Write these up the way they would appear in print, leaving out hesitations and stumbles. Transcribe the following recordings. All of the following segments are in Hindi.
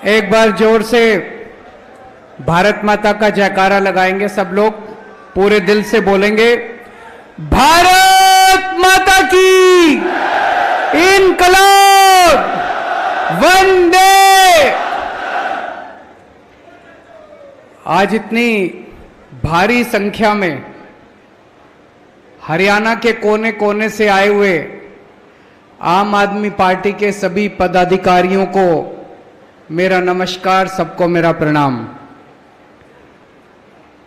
एक बार जोर से भारत माता का जयकारा लगाएंगे सब लोग, पूरे दिल से बोलेंगे, भारत माता की इनकलाब, वंदे। आज इतनी भारी संख्या में हरियाणा के कोने कोने से आए हुए आम आदमी पार्टी के सभी पदाधिकारियों को मेरा नमस्कार, सबको मेरा प्रणाम।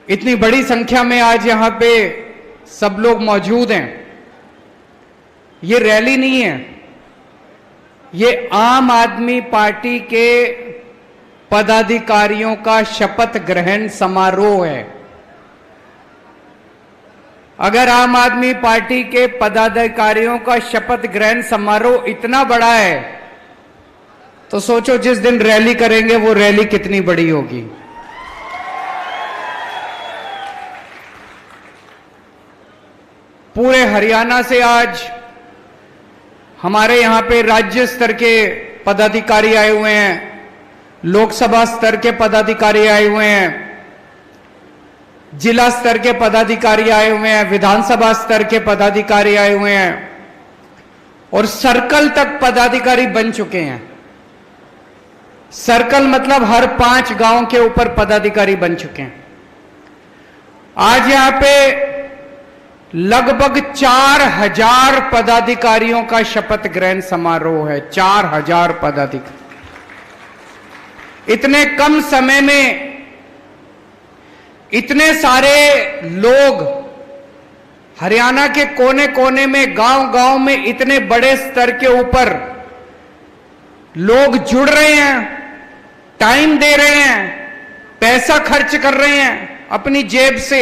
इतनी बड़ी संख्या में आज यहां पे सब लोग मौजूद हैं। ये रैली नहीं है, ये आम आदमी पार्टी के पदाधिकारियों का शपथ ग्रहण समारोह है। अगर आम आदमी पार्टी के पदाधिकारियों का शपथ ग्रहण समारोह इतना बड़ा है तो सोचो जिस दिन रैली करेंगे वो रैली कितनी बड़ी होगी। पूरे हरियाणा से आज हमारे यहां पे राज्य स्तर के पदाधिकारी आए हुए हैं, लोकसभा स्तर के पदाधिकारी आए हुए हैं, जिला स्तर के पदाधिकारी आए हुए हैं, विधानसभा स्तर के पदाधिकारी आए हुए हैं और सर्कल तक पदाधिकारी बन चुके हैं। सर्कल मतलब हर 5 गांव के ऊपर पदाधिकारी बन चुके हैं। आज यहां पे लगभग 4000 पदाधिकारियों का शपथ ग्रहण समारोह है। 4000 पदाधिकारी। इतने कम समय में इतने सारे लोग हरियाणा के कोने कोने में, गांव गांव में इतने बड़े स्तर के ऊपर लोग जुड़ रहे हैं, टाइम दे रहे हैं, पैसा खर्च कर रहे हैं अपनी जेब से।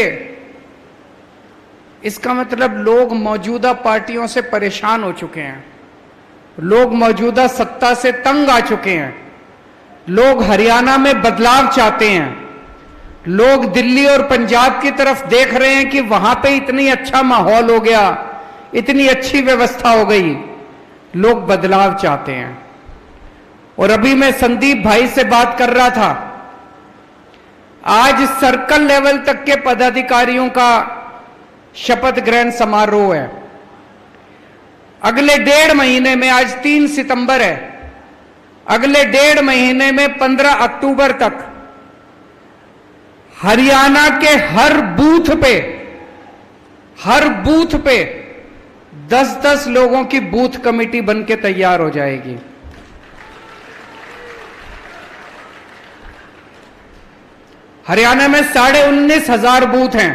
इसका मतलब लोग मौजूदा पार्टियों से परेशान हो चुके हैं, लोग मौजूदा सत्ता से तंग आ चुके हैं, लोग हरियाणा में बदलाव चाहते हैं, लोग दिल्ली और पंजाब की तरफ देख रहे हैं कि वहां पे इतनी अच्छा माहौल हो गया, इतनी अच्छी व्यवस्था हो गई, लोग बदलाव चाहते हैं। और अभी मैं संदीप भाई से बात कर रहा था, आज सर्कल लेवल तक के पदाधिकारियों का शपथ ग्रहण समारोह है। अगले 1.5 महीने में, आज 3 सितंबर है, अगले 1.5 महीने में 15 अक्टूबर तक हरियाणा के हर बूथ पे 10-10 लोगों की बूथ कमेटी बनके तैयार हो जाएगी। हरियाणा में 19,500 बूथ हैं,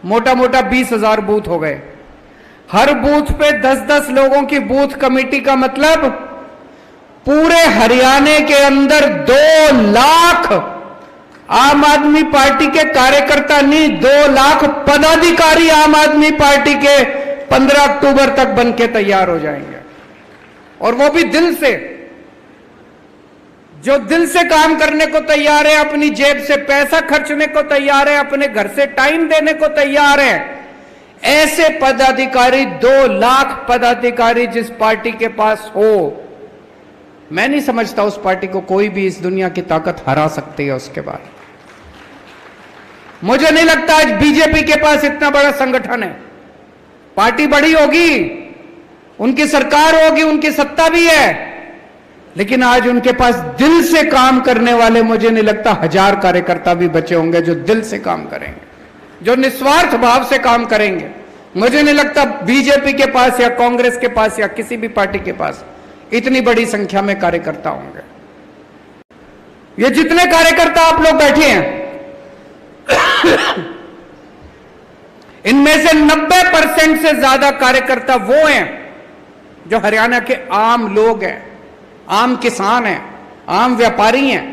मोटा मोटा 20,000 बूथ हो गए। हर बूथ पे 10-10 लोगों की बूथ कमेटी का मतलब पूरे हरियाणा के अंदर 2 लाख आम आदमी पार्टी के कार्यकर्ता नहीं, 2 लाख पदाधिकारी आम आदमी पार्टी के 15 अक्टूबर तक बनके तैयार हो जाएंगे। और वो भी दिल से, जो दिल से काम करने को तैयार है, अपनी जेब से पैसा खर्चने को तैयार है, अपने घर से टाइम देने को तैयार है। ऐसे पदाधिकारी, 2 लाख पदाधिकारी जिस पार्टी के पास हो, मैं नहीं समझता उस पार्टी को कोई भी इस दुनिया की ताकत हरा सकती है। उसके बाद मुझे नहीं लगता आज बीजेपी के पास इतना बड़ा संगठन है। पार्टी बड़ी होगी, उनकी सरकार होगी, उनकी सत्ता भी है, लेकिन आज उनके पास दिल से काम करने वाले मुझे नहीं लगता 1000 कार्यकर्ता भी बचे होंगे जो दिल से काम करेंगे, जो निस्वार्थ भाव से काम करेंगे। मुझे नहीं लगता बीजेपी के पास या कांग्रेस के पास या किसी भी पार्टी के पास इतनी बड़ी संख्या में कार्यकर्ता होंगे। ये जितने कार्यकर्ता आप लोग बैठे हैं इनमें से 90% से ज्यादा कार्यकर्ता वो हैं जो हरियाणा के आम लोग हैं, आम किसान हैं, आम व्यापारी हैं,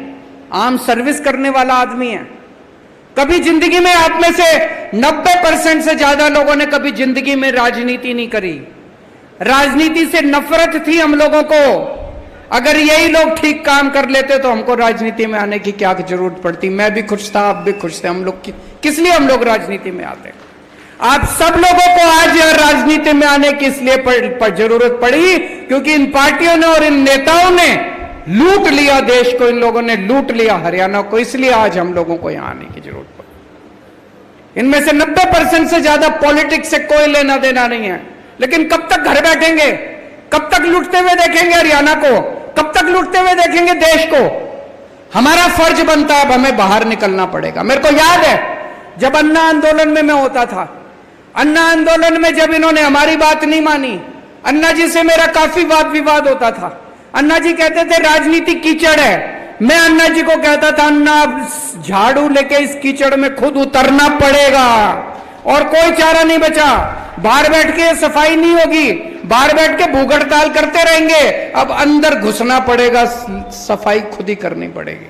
आम सर्विस करने वाला आदमी है। कभी जिंदगी में आप में से 90% से ज्यादा लोगों ने कभी जिंदगी में राजनीति नहीं करी। राजनीति से नफरत थी हम लोगों को। अगर यही लोग ठीक काम कर लेते तो हमको राजनीति में आने की क्या जरूरत पड़ती। मैं भी खुश था, आप भी खुश थे। हम लोग किस लिए हम लोग राजनीति में आते? आप सब लोगों को आज राजनीति में आने की इसलिए जरूरत पड़ी क्योंकि इन पार्टियों ने और इन नेताओं ने लूट लिया देश को, इन लोगों ने लूट लिया हरियाणा को, इसलिए आज हम लोगों को यहां आने की जरूरत पड़ी। इनमें से 90% से ज्यादा पॉलिटिक्स से कोई लेना देना नहीं है, लेकिन कब तक घर बैठेंगे, कब तक लूटते हुए देखेंगे हरियाणा को, कब तक लूटते हुए देखेंगे देश को। हमारा फर्ज बनता है, अब हमें बाहर निकलना पड़ेगा। मेरे को याद है जब अन्ना आंदोलन में मैं होता था, अन्ना आंदोलन में जब इन्होंने हमारी बात नहीं मानी, अन्ना जी से मेरा काफी वाद विवाद होता था। अन्ना जी कहते थे राजनीति कीचड़ है, मैं अन्ना जी को कहता था अन्ना झाड़ू लेके इस कीचड़ में खुद उतरना पड़ेगा और कोई चारा नहीं बचा। बाहर बैठ के सफाई नहीं होगी, बाहर बैठ के भूख हड़ताल करते रहेंगे, अब अंदर घुसना पड़ेगा, सफाई खुद ही करनी पड़ेगी।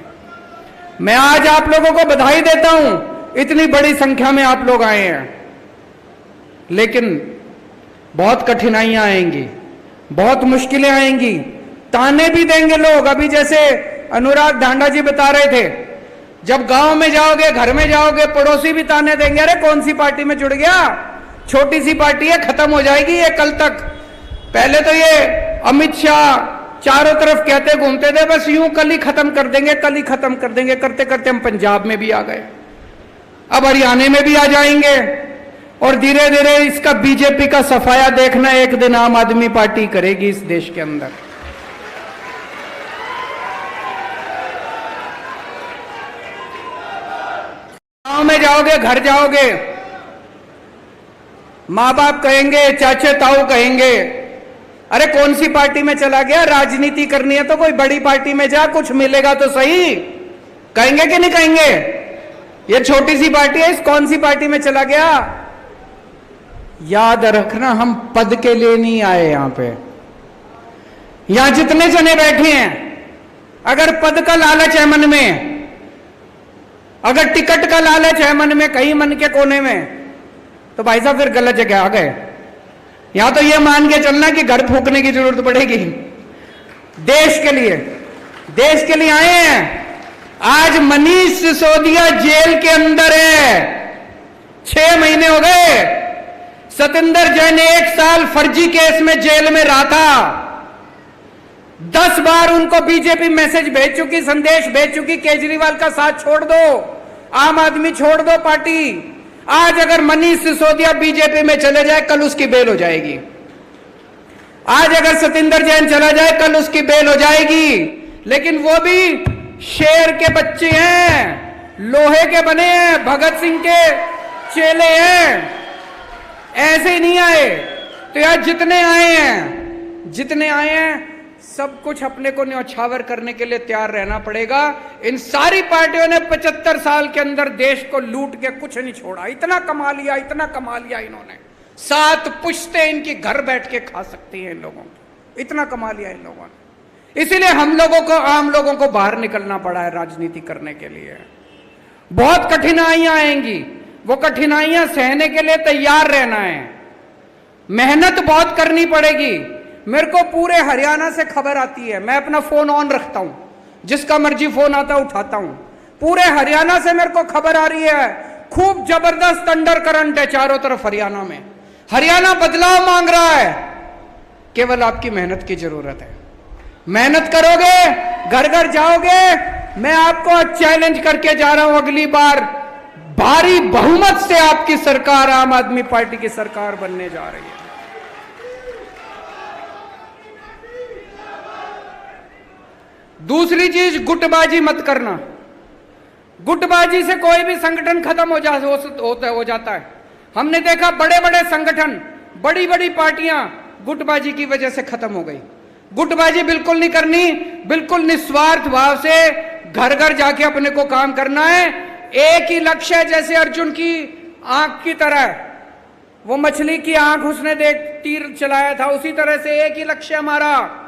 मैं आज आप लोगों को बधाई देता हूं, इतनी बड़ी संख्या में आप लोग आए हैं, लेकिन बहुत कठिनाइयां आएंगी, बहुत मुश्किलें आएंगी, ताने भी देंगे लोग। अभी जैसे अनुराग ढांडा जी बता रहे थे, जब गांव में जाओगे, घर में जाओगे, पड़ोसी भी ताने देंगे, अरे कौन सी पार्टी में जुड़ गया, छोटी सी पार्टी है, खत्म हो जाएगी ये कल तक। पहले तो ये अमित शाह चारों तरफ कहते घूमते थे बस यूं कल ही खत्म कर देंगे, कल ही खत्म कर देंगे, करते करते हम पंजाब में भी आ गए, अब हरियाणा में भी आ जाएंगे और धीरे धीरे इसका बीजेपी का सफाया देखना एक दिन आम आदमी पार्टी करेगी इस देश के अंदर। गांव में जाओगे, घर जाओगे, मां बाप कहेंगे, चाचे ताऊ कहेंगे, अरे कौन सी पार्टी में चला गया, राजनीति करनी है तो कोई बड़ी पार्टी में जा, कुछ मिलेगा तो सही। कहेंगे कि नहीं कहेंगे, ये छोटी सी पार्टी है, इस कौन सी पार्टी में चला गया। याद रखना, हम पद के लिए नहीं आए यहां पे। यहां जितने जने बैठे हैं, अगर पद का लालच है मन में, अगर टिकट का लालच है मन में, कहीं मन के कोने में, तो भाई साहब फिर गलत जगह आ गए। यहां तो ये मान के चलना कि घर फूकने की जरूरत पड़ेगी। देश के लिए आए हैं। आज मनीष सिसोदिया जेल के अंदर है, 6 महीने हो गए। सतिंदर जैन 1 साल फर्जी केस में जेल में रहा था। 10 बार उनको बीजेपी मैसेज भेज चुकी, संदेश भेज चुकी, केजरीवाल का साथ छोड़ दो, आम आदमी छोड़ दो पार्टी। आज अगर मनीष सिसोदिया बीजेपी में चले जाए, कल उसकी बेल हो जाएगी। आज अगर सतिंदर जैन चला जाए, कल उसकी बेल हो जाएगी। लेकिन वो भी शेर के बच्चे हैं, लोहे के बने हैं, भगत सिंह के चेले हैं, ऐसे ही नहीं आए। तो यार जितने आए हैं सब कुछ अपने को न्यौछावर करने के लिए तैयार रहना पड़ेगा। इन सारी पार्टियों ने 75 साल के अंदर देश को लूट के कुछ नहीं छोड़ा। इतना कमा लिया इन्होंने, 7 पुश्तें इनकी घर बैठ के खा सकती हैं इन लोगों को, इतना कमा लिया इन लोगों ने। इसीलिए हम लोगों को, आम लोगों को बाहर निकलना पड़ा है राजनीति करने के लिए। बहुत कठिनाइयां आएंगी, वो कठिनाइयां सहने के लिए तैयार रहना है, मेहनत बहुत करनी पड़ेगी। मेरे को पूरे हरियाणा से खबर आती है, मैं अपना फोन ऑन रखता हूं, जिसका मर्जी फोन आता उठाता हूं। पूरे हरियाणा से मेरे को खबर आ रही है, खूब जबरदस्त अंडर करंट है चारों तरफ हरियाणा में। हरियाणा बदलाव मांग रहा है, केवल आपकी मेहनत की जरूरत है। मेहनत करोगे, घर घर जाओगे, मैं आपको चैलेंज करके जा रहा हूं, अगली बार भारी बहुमत से आपकी सरकार, आम आदमी पार्टी की सरकार बनने जा रही है। दूसरी चीज, गुटबाजी मत करना। गुटबाजी से कोई भी संगठन खत्म हो जाता है। हमने देखा बड़े बड़े संगठन, बड़ी बड़ी पार्टियां गुटबाजी की वजह से खत्म हो गई। गुटबाजी बिल्कुल नहीं करनी, बिल्कुल निस्वार्थ भाव से घर घर जाके अपने को काम करना है। एक ही लक्ष्य है, जैसे अर्जुन की आंख की तरह, वो मछली की आंख उसने तीर चलाया था, उसी तरह से एक ही लक्ष्य हमारा,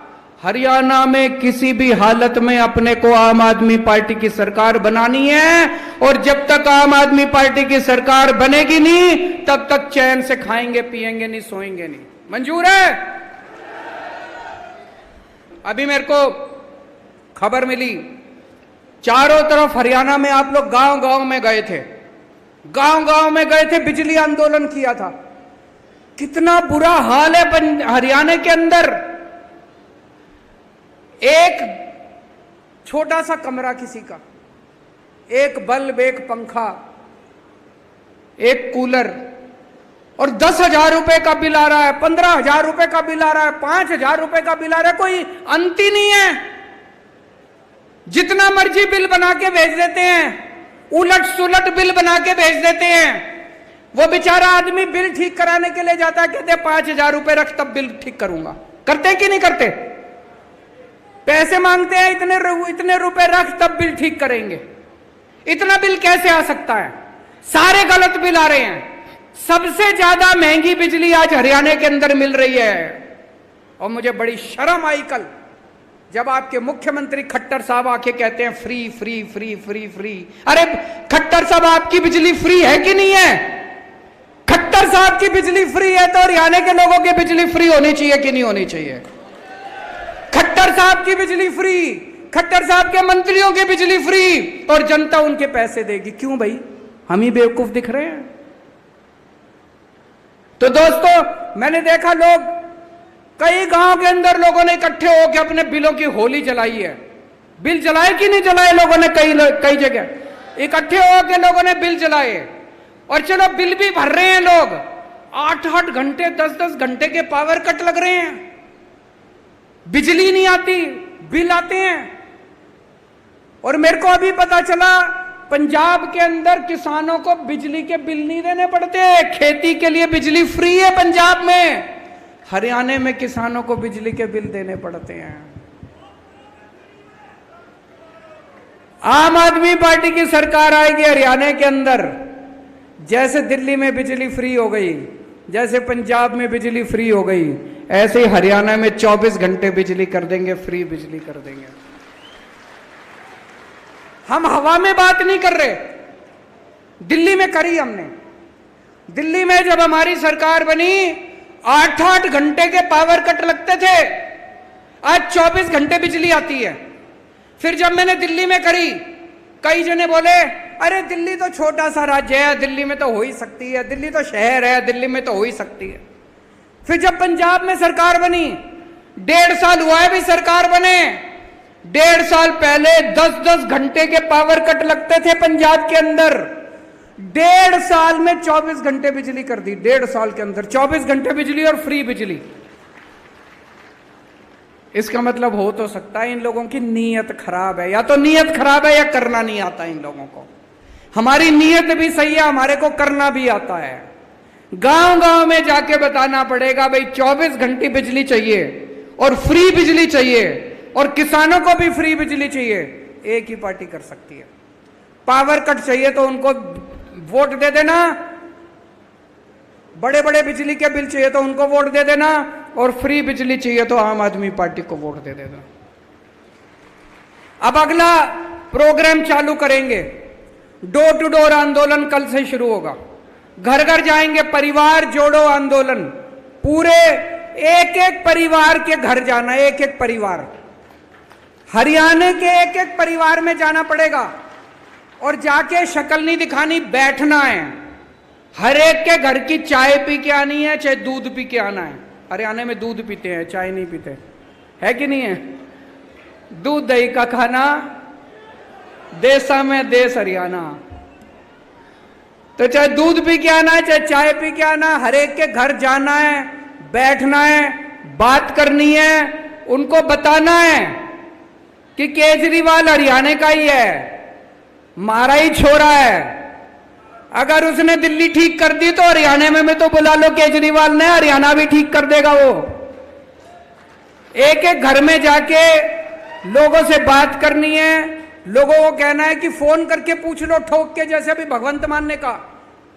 हरियाणा में किसी भी हालत में अपने को आम आदमी पार्टी की सरकार बनानी है। और जब तक आम आदमी पार्टी की सरकार बनेगी नहीं, तब तक चैन से खाएंगे पिएंगे नहीं, सोएंगे नहीं। मंजूर है? अभी मेरे को खबर मिली, चारों तरफ हरियाणा में आप लोग गांव गांव में गए थे, बिजली आंदोलन किया था। कितना बुरा हाल है हरियाणा के अंदर। एक छोटा सा कमरा किसी का, एक बल्ब, एक पंखा, एक कूलर, और 10,000 रुपए का बिल आ रहा है, 15,000 रुपए का बिल आ रहा है, 5,000 रुपए का बिल आ रहा है, कोई अंत ही नहीं है। जितना मर्जी बिल बना के भेज देते हैं, उलट सुलट बिल बना के भेज देते हैं। वो बेचारा आदमी बिल ठीक कराने के लिए जाता है, कहते 5,000 रुपए रख तब बिल ठीक करूंगा। करते कि नहीं करते? पैसे मांगते हैं, इतने रुपए रख तब बिल ठीक करेंगे। इतना बिल कैसे आ सकता है? सारे गलत बिल आ रहे हैं। सबसे ज्यादा महंगी बिजली आज हरियाणा के अंदर मिल रही है। और मुझे बड़ी शर्म आई कल जब आपके मुख्यमंत्री खट्टर साहब आके कहते हैं free free free free free. अरे खट्टर साहब, आपकी बिजली फ्री है कि नहीं है? खट्टर साहब की बिजली फ्री है तो हरियाणा के लोगों की बिजली फ्री होनी चाहिए कि नहीं होनी चाहिए? खट्टर साहब की बिजली फ्री, खट्टर साहब के मंत्रियों की बिजली फ्री, और जनता उनके पैसे देगी। क्यों भाई? हम ही बेवकूफ दिख रहे हैं? तो दोस्तों, मैंने देखा लोग, कई गांव के अंदर लोगों ने इकट्ठे होकर अपने बिलों की होली जलाई है। बिल जलाए कि नहीं जलाए लोगों ने? कई जगह इकट्ठे होकर लोगों ने बिल जलाए। और चलो बिल भी भर रहे हैं लोग, 8-8 घंटे 10-10 घंटे के पावर कट लग रहे हैं, बिजली नहीं आती, बिल आते हैं। और मेरे को अभी पता चला पंजाब के अंदर किसानों को बिजली के बिल नहीं देने पड़ते, खेती के लिए बिजली फ्री है पंजाब में। हरियाणा में किसानों को बिजली के बिल देने पड़ते हैं। आम आदमी पार्टी की सरकार आएगी हरियाणा के अंदर, जैसे दिल्ली में बिजली फ्री हो गई, जैसे पंजाब में बिजली फ्री हो गई, ऐसे ही हरियाणा में 24 घंटे बिजली कर देंगे, फ्री बिजली कर देंगे। हम हवा में बात नहीं कर रहे, दिल्ली में करी हमने। दिल्ली में जब हमारी सरकार बनी, 8-8 घंटे के पावर कट लगते थे, आज 24 घंटे बिजली आती है। फिर जब मैंने दिल्ली में करी, कई जने बोले अरे दिल्ली तो छोटा सा राज्य है, दिल्ली में तो हो ही सकती है, दिल्ली तो शहर है, दिल्ली में तो हो ही सकती है। फिर जब पंजाब में सरकार बनी, 1.5 साल हुआ है भी सरकार बने, 1.5 साल पहले 10-10 घंटे के पावर कट लगते थे पंजाब के अंदर। 1.5 साल में 24 घंटे बिजली कर दी। 1.5 साल के अंदर 24 घंटे बिजली और फ्री बिजली। इसका मतलब हो तो सकता है इन लोगों की नीयत खराब है, या तो नीयत खराब है या करना नहीं आता इन लोगों को। हमारी नीयत भी सही है, हमारे को करना भी आता है। गांव गांव में जाके बताना पड़ेगा भाई 24 घंटे बिजली चाहिए और फ्री बिजली चाहिए, और किसानों को भी फ्री बिजली चाहिए। एक ही पार्टी कर सकती है। पावर कट चाहिए तो उनको वोट दे देना, बड़े बड़े बिजली के बिल चाहिए तो उनको वोट दे देना, और फ्री बिजली चाहिए तो आम आदमी पार्टी को वोट दे देना। अब अगला प्रोग्राम चालू करेंगे, डोर टू डोर आंदोलन कल से शुरू होगा। घर घर जाएंगे, परिवार जोड़ो आंदोलन। पूरे एक एक परिवार के घर जाना, एक एक परिवार, हरियाणा के एक एक परिवार में जाना पड़ेगा, और जाके शक्ल नहीं दिखानी, बैठना है। हर एक के घर की चाय पी के आनी है, चाहे दूध पी के आना है। हरियाणा में दूध पीते हैं, चाय नहीं पीते, है कि नहीं है? दूध दही का खाना, देसा में देश हरियाणा। तो चाहे दूध पी के आना है, चाहे चाय पी के आना, हर एक के घर जाना है, बैठना है, बात करनी है, उनको बताना है कि केजरीवाल हरियाणा का ही है, मारा ही छोरा है। अगर उसने दिल्ली ठीक कर दी तो हरियाणा में तो बुला लो केजरीवाल ने, हरियाणा भी ठीक कर देगा वो। एक एक घर में जाके लोगों से बात करनी है, लोगों को कहना है कि फोन करके पूछ लो ठोक के, जैसे अभी भगवंत मान ने कहा,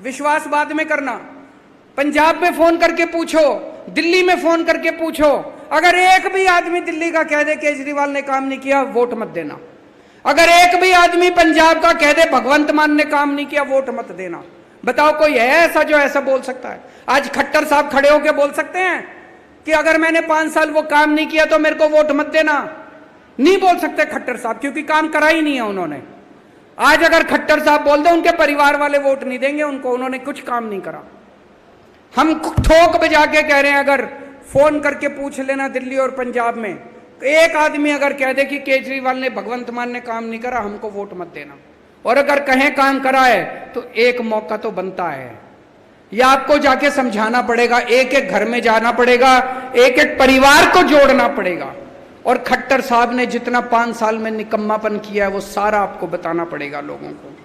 विश्वास बाद में करना। पंजाब में फोन करके पूछो, दिल्ली में फोन करके पूछो। अगर एक भी आदमी दिल्ली का कह दे केजरीवाल ने काम नहीं किया, वोट मत देना। अगर एक भी आदमी पंजाब का कह दे भगवंत मान ने काम नहीं किया, वोट मत देना। बताओ कोई है ऐसा जो ऐसा बोल सकता है? आज खट्टर साहब खड़े होकर बोल सकते हैं कि अगर मैंने 5 साल वो काम नहीं किया तो मेरे को वोट मत देना? नहीं बोल सकते खट्टर साहब, क्योंकि काम करा ही नहीं है उन्होंने। आज अगर खट्टर साहब बोल दे, उनके परिवार वाले वोट नहीं देंगे उनको, उन्होंने कुछ काम नहीं करा। हम ठोक बजा के कह रहे हैं, अगर फोन करके पूछ लेना दिल्ली और पंजाब में एक आदमी अगर कह दे कि केजरीवाल ने, भगवंत मान ने काम नहीं करा, हमको वोट मत देना, और अगर कहें काम करा है, तो एक मौका तो बनता है, या आपको जाके समझाना पड़ेगा, एक एक घर में जाना पड़ेगा, एक एक परिवार को जोड़ना पड़ेगा, और खट्टर साहब ने जितना 5 साल में निकम्मापन किया है वो सारा आपको बताना पड़ेगा लोगों को।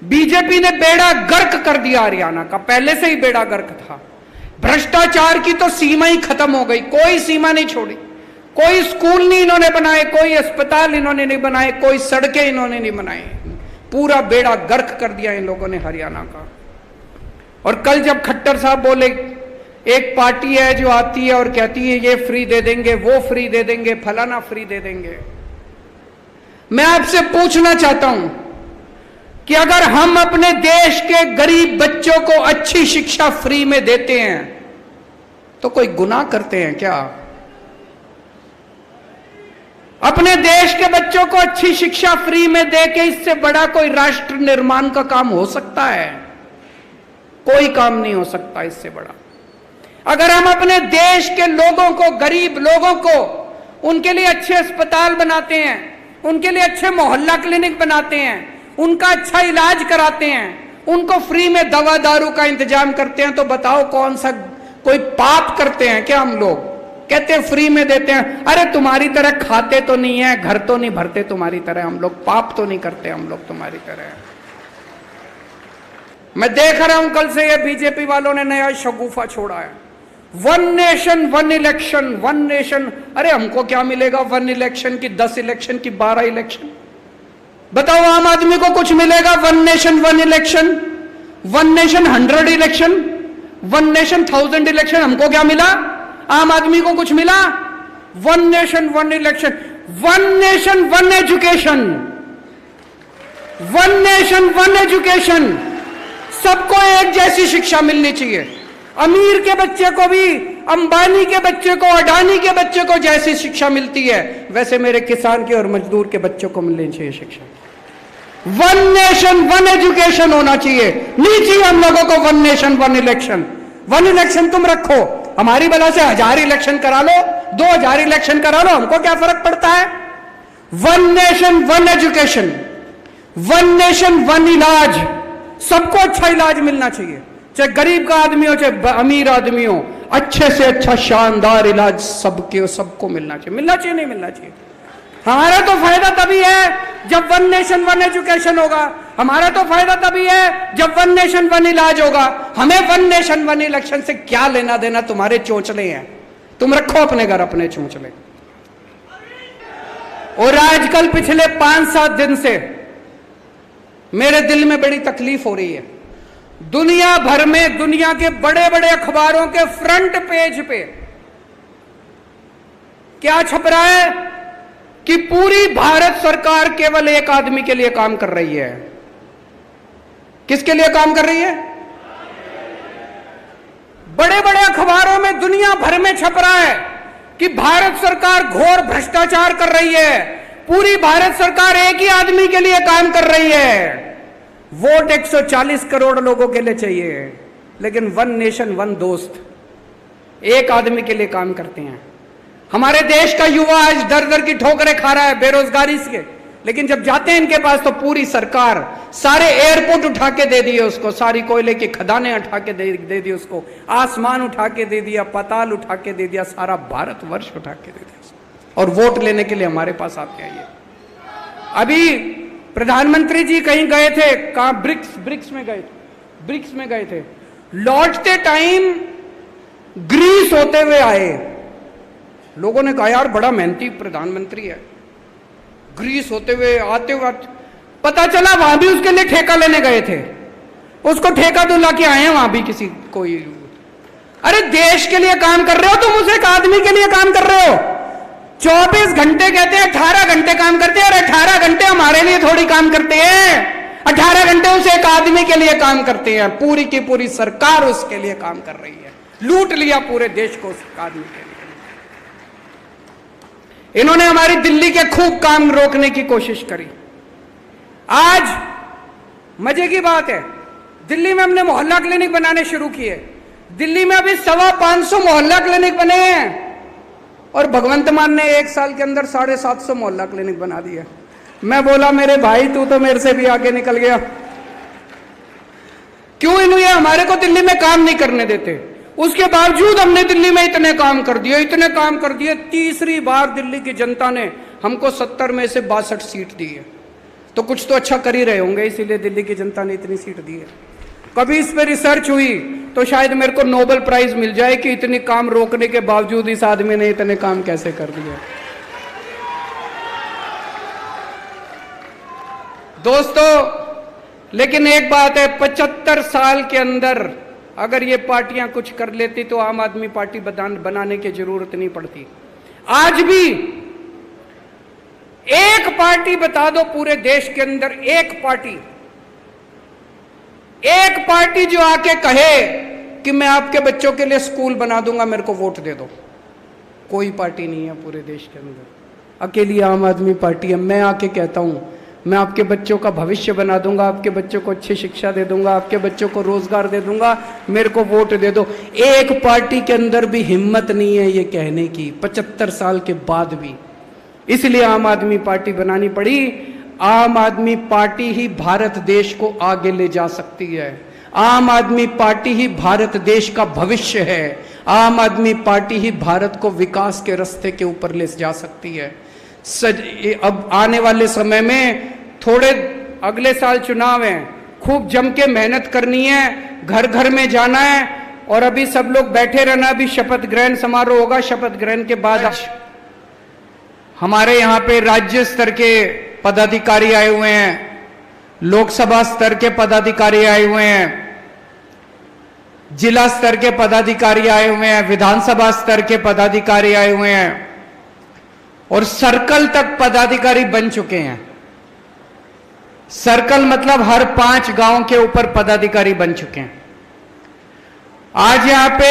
बीजेपी ने बेड़ा गर्क कर दिया हरियाणा का, पहले से ही बेड़ा गर्क था। भ्रष्टाचार की तो सीमा ही खत्म हो गई, कोई सीमा नहीं छोड़ी, कोई स्कूल नहीं इन्होंने बनाए, कोई अस्पताल इन्होंने नहीं बनाए, कोई सड़कें इन्होंने नहीं बनाई, पूरा बेड़ा गर्क कर दिया इन लोगों ने हरियाणा का। और कल जब खट्टर साहब बोले, एक पार्टी है जो आती है और कहती है ये फ्री दे देंगे, वो फ्री दे देंगे, फलाना फ्री दे देंगे, मैं आपसे पूछना चाहता हूं कि अगर हम अपने देश के गरीब बच्चों को अच्छी शिक्षा फ्री में देते हैं तो कोई गुनाह करते हैं क्या? अपने देश के बच्चों को अच्छी शिक्षा फ्री में देके इससे बड़ा कोई राष्ट्र निर्माण का काम हो सकता है? कोई काम नहीं हो सकता इससे बड़ा। अगर हम अपने देश के लोगों को, गरीब लोगों को, उनके लिए अच्छे अस्पताल बनाते हैं, उनके लिए अच्छे मोहल्ला क्लिनिक बनाते हैं, उनका अच्छा इलाज कराते हैं, उनको फ्री में दवा दारू का इंतजाम करते हैं, तो बताओ कौन सा कोई पाप करते हैं क्या हम लोग? कहते हैं फ्री में देते हैं, अरे तुम्हारी तरह खाते तो नहीं है, घर तो नहीं भरते तुम्हारी तरह हम लोग, पाप तो नहीं करते हम लोग तुम्हारी तरह। मैं देख रहा हूं कल से ये बीजेपी वालों ने नया शगुफा छोड़ा है, 1 नेशन 1 इलेक्शन, 1 नेशन। अरे हमको क्या मिलेगा 1 इलेक्शन की, 10 इलेक्शन की, 12 इलेक्शन? बताओ आम आदमी को कुछ मिलेगा 1 nation 1 election, 1 nation 100 election, 1 nation 1000 election? हमको क्या मिला? आम आदमी को कुछ मिला? 1 nation 1 election, 1 nation 1 education, 1 nation 1 education. सबको एक जैसी शिक्षा मिलनी चाहिए, अमीर के बच्चे को भी, अंबानी के बच्चे को, अडानी के बच्चे को जैसी शिक्षा मिलती है वैसे मेरे किसान के और मजदूर के बच्चों को मिलनी चाहिए शिक्षा। 1 नेशन 1 एजुकेशन होना चाहिए, नहीं चाहिए हम लोगों को 1 नेशन 1 इलेक्शन। 1 इलेक्शन तुम रखो, हमारी बला से 1000 इलेक्शन करा लो, 2000 इलेक्शन करा लो, हमको क्या फर्क पड़ता है? 1 नेशन 1 एजुकेशन, 1 नेशन 1 इलाज। सबको अच्छा इलाज मिलना चाहिए, चाहे गरीब का आदमी हो चाहे अमीर आदमी हो, अच्छे से अच्छा शानदार इलाज सबको मिलना चाहिए। मिलना चाहिए नहीं मिलना चाहिए? हमारा तो फायदा तभी है जब 1 नेशन 1 एजुकेशन होगा, हमारा तो फायदा तभी है जब 1 नेशन 1 इलाज होगा। हमें 1 नेशन 1 इलेक्शन से क्या लेना देना? तुम्हारे चोंचले हैं, तुम रखो अपने घर अपने चोंचले। और आजकल पिछले 5-7 दिन से मेरे दिल में बड़ी तकलीफ हो रही है। दुनिया भर में, दुनिया के बड़े बड़े अखबारों के फ्रंट पेज पे क्या छप रहा है कि पूरी भारत सरकार केवल एक आदमी के लिए काम कर रही है। किसके लिए काम कर रही है? बड़े बड़े अखबारों में दुनिया भर में छप रहा है कि भारत सरकार घोर भ्रष्टाचार कर रही है, पूरी भारत सरकार एक ही आदमी के लिए काम कर रही है। वोट 140 करोड़ लोगों के लिए चाहिए, लेकिन 1 नेशन 1 दोस्त, एक आदमी के लिए काम करते हैं। हमारे देश का युवा आज दर दर की ठोकरें खा रहा है बेरोजगारी से, लेकिन जब जाते हैं इनके पास तो पूरी सरकार सारे एयरपोर्ट उठा के दे दिए उसको, सारी कोयले की खदानें उठा के दे दी उसको, आसमान उठा के दे दिया, पाताल उठा के दे दिया, सारा भारतवर्ष उठा के दे दिया, और वोट लेने के लिए हमारे पास आते हैं ये। अभी प्रधानमंत्री जी कहीं गए थे, कहां? ब्रिक्स में गए थे। लौटते टाइम ग्रीस होते हुए आए। लोगों ने कहा यार बड़ा मेहनती प्रधानमंत्री है, ग्रीस होते हुए आते हुए पता चला वहां भी उसके लिए ठेका लेने गए थे, उसको ठेका दिला के आए हैं वहां भी किसी कोई। अरे देश के लिए काम कर रहे हो तुम, उसे एक आदमी के लिए काम कर रहे हो। 24 घंटे कहते हैं, 18 घंटे काम करते हैं, और 18 घंटे हमारे लिए थोड़ी काम करते हैं, 18 घंटे उस एक आदमी के लिए काम करते हैं। पूरी की पूरी सरकार उसके लिए काम कर रही है, लूट लिया पूरे देश को उस आदमी के लिए। इन्होंने हमारी दिल्ली के खूब काम रोकने की कोशिश करी। आज मजे की बात है, दिल्ली में हमने मोहल्ला क्लिनिक बनाने शुरू किए। दिल्ली में अभी 525 मोहल्ला क्लिनिक बने हैं। और भगवंत मान ने 1 साल के अंदर 750 मोहल्ला क्लिनिक बना दिया। मैं बोला मेरे भाई तू तो मेरे से भी आगे निकल गया। क्यों इन्हें हमारे को दिल्ली में काम नहीं करने देते? उसके बावजूद हमने दिल्ली में इतने काम कर दिए। तीसरी बार दिल्ली की जनता ने हमको 70 में से 62 सीट दी है, तो कुछ तो अच्छा कर ही रहे होंगे, इसीलिए दिल्ली की जनता ने इतनी सीट दी है। कभी इस पे रिसर्च हुई तो शायद मेरे को नोबेल प्राइज मिल जाए कि इतनी काम रोकने के बावजूद इस आदमी ने इतने काम कैसे कर दिए। दोस्तों, लेकिन एक बात है, 75 साल के अंदर अगर ये पार्टियां कुछ कर लेती तो आम आदमी पार्टी बनाने की जरूरत नहीं पड़ती। आज भी एक पार्टी बता दो पूरे देश के अंदर, एक पार्टी जो आके कहे कि मैं आपके बच्चों के लिए स्कूल बना दूंगा, मेरे को वोट दे दो। कोई पार्टी नहीं है पूरे देश के अंदर, अकेली आम आदमी पार्टी है। मैं आके कहता हूं मैं आपके बच्चों का भविष्य बना दूंगा, आपके बच्चों को अच्छी शिक्षा दे दूंगा, आपके बच्चों को रोजगार दे दूंगा, मेरे को वोट दे दो। एक पार्टी के अंदर भी हिम्मत नहीं है ये कहने की, 75 साल के बाद भी। इसलिए आम आदमी पार्टी बनानी पड़ी। आम आदमी पार्टी ही भारत देश को आगे ले जा सकती है। आम आदमी पार्टी ही भारत देश का भविष्य है। आम आदमी पार्टी ही भारत को विकास के रास्ते के ऊपर ले जा सकती है। अब आने वाले समय में थोड़े अगले साल चुनाव है, खूब जम के मेहनत करनी है, घर घर में जाना है, और अभी सब लोग बैठे रहना। अभी शपथ ग्रहण समारोह होगा, शपथ ग्रहण के बाद हमारे यहाँ पे राज्य स्तर के पदाधिकारी आए हुए हैं, लोकसभा स्तर के पदाधिकारी आए हुए हैं, जिला स्तर के पदाधिकारी आए हुए हैं, विधानसभा स्तर के पदाधिकारी आए हुए हैं, और सर्कल तक पदाधिकारी बन चुके हैं। सर्कल मतलब हर 5 गांव के ऊपर पदाधिकारी बन चुके हैं। आज यहां पे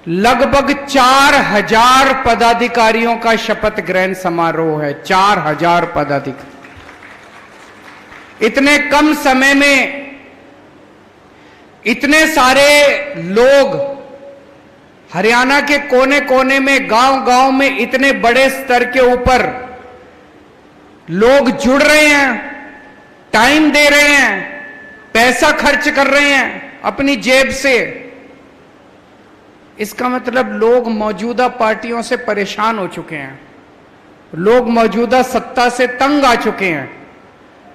लगभग 4000 पदाधिकारियों का शपथ ग्रहण समारोह है। 4000 पदाधिकारी। इतने कम समय में इतने सारे लोग हरियाणा के कोने कोने में, गांव गांव में इतने बड़े स्तर के ऊपर लोग जुड़ रहे हैं, टाइम दे रहे हैं, पैसा खर्च कर रहे हैं अपनी जेब से। इसका मतलब लोग मौजूदा पार्टियों से परेशान हो चुके हैं, लोग मौजूदा सत्ता से तंग आ चुके हैं,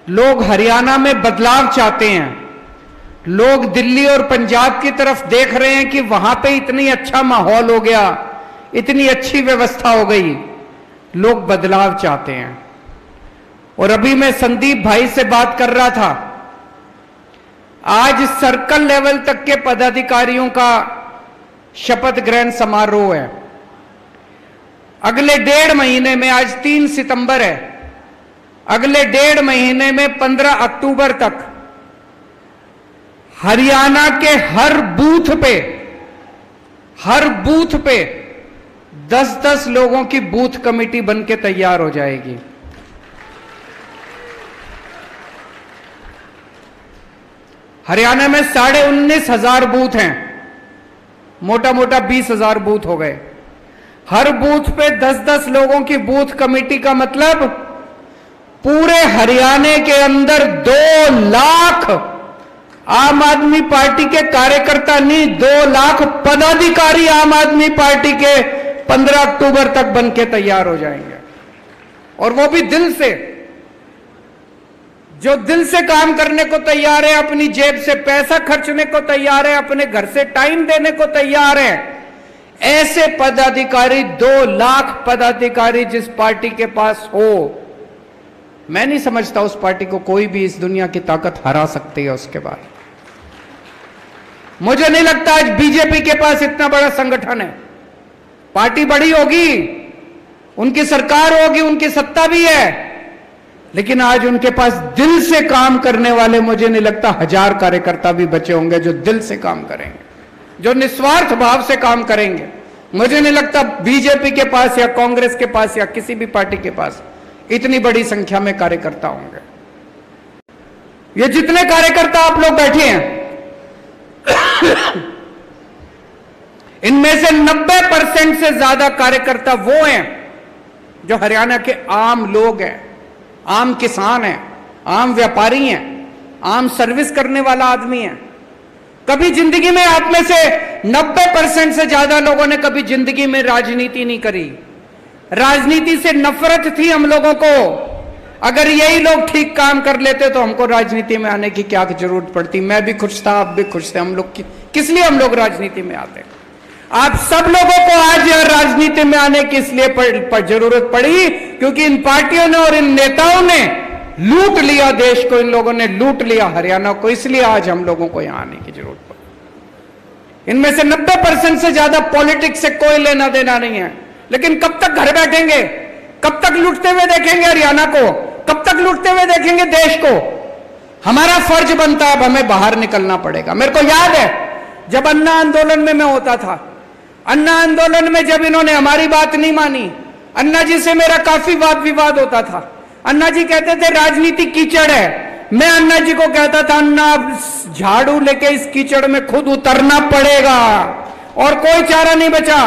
लोग हरियाणा में बदलाव चाहते हैं, लोग दिल्ली और पंजाब की तरफ देख रहे हैं कि वहां पे इतनी अच्छा माहौल हो गया, इतनी अच्छी व्यवस्था हो गई, लोग बदलाव चाहते हैं। और अभी मैं संदीप भाई से बात कर रहा था, आज सर्कल लेवल तक के पदाधिकारियों का शपथ ग्रहण समारोह है। अगले 1.5 महीने में, आज 3 सितंबर है, अगले 1.5 महीने में 15 अक्टूबर तक हरियाणा के हर बूथ पे 10-10 लोगों की बूथ कमेटी बनके तैयार हो जाएगी। हरियाणा में 19,500 बूथ हैं, मोटा मोटा 20,000 बूथ हो गए। हर बूथ पे 10-10 लोगों की बूथ कमेटी का मतलब पूरे हरियाणा के अंदर 2 लाख आम आदमी पार्टी के कार्यकर्ता नहीं, 2 लाख पदाधिकारी आम आदमी पार्टी के 15 अक्टूबर तक बनके तैयार हो जाएंगे। और वो भी दिल से, जो दिल से काम करने को तैयार है, अपनी जेब से पैसा खर्चने को तैयार है, अपने घर से टाइम देने को तैयार है। ऐसे पदाधिकारी, 2 लाख पदाधिकारी जिस पार्टी के पास हो, मैं नहीं समझता उस पार्टी को कोई भी इस दुनिया की ताकत हरा सकती है। उसके बाद मुझे नहीं लगता आज बीजेपी के पास इतना बड़ा संगठन है। पार्टी बड़ी होगी, उनकी सरकार होगी, उनकी सत्ता भी है, लेकिन आज उनके पास दिल से काम करने वाले मुझे नहीं लगता 1000 कार्यकर्ता भी बचे होंगे जो दिल से काम करेंगे, जो निस्वार्थ भाव से काम करेंगे। मुझे नहीं लगता बीजेपी के पास या कांग्रेस के पास या किसी भी पार्टी के पास इतनी बड़ी संख्या में कार्यकर्ता होंगे। ये जितने कार्यकर्ता आप लोग बैठे हैं, इनमें से 90% से ज्यादा कार्यकर्ता वो हैं जो हरियाणा के आम लोग हैं, आम किसान हैं, आम व्यापारी हैं, आम सर्विस करने वाला आदमी है। कभी जिंदगी में आप में से 90% से ज्यादा लोगों ने कभी जिंदगी में राजनीति नहीं करी। राजनीति से नफरत थी हम लोगों को। अगर यही लोग ठीक काम कर लेते तो हमको राजनीति में आने की क्या जरूरत पड़ती। मैं भी खुश था, आप भी खुश थे। हम लोग किस लिए हम लोग राजनीति में आते? आप सब लोगों को आज राजनीति में आने की इसलिए जरूरत पड़ी क्योंकि इन पार्टियों ने और इन नेताओं ने लूट लिया देश को, इन लोगों ने लूट लिया हरियाणा को, इसलिए आज हम लोगों को यहां आने की जरूरत पड़ी। इनमें से 90% से ज्यादा पॉलिटिक्स से कोई लेना देना नहीं है। लेकिन कब तक घर बैठेंगे? कब तक लूटते हुए देखेंगे हरियाणा को? कब तक लूटते हुए देखेंगे देश को? हमारा फर्ज बनता है, अब हमें बाहर निकलना पड़ेगा। मेरे को याद है जब अन्ना आंदोलन में मैं होता था, अन्ना आंदोलन में जब इन्होंने हमारी बात नहीं मानी, अन्ना जी से मेरा काफी वाद विवाद होता था। अन्ना जी कहते थे राजनीति कीचड़ है। मैं अन्ना जी को कहता था अन्ना झाड़ू लेके इस कीचड़ में खुद उतरना पड़ेगा और कोई चारा नहीं बचा।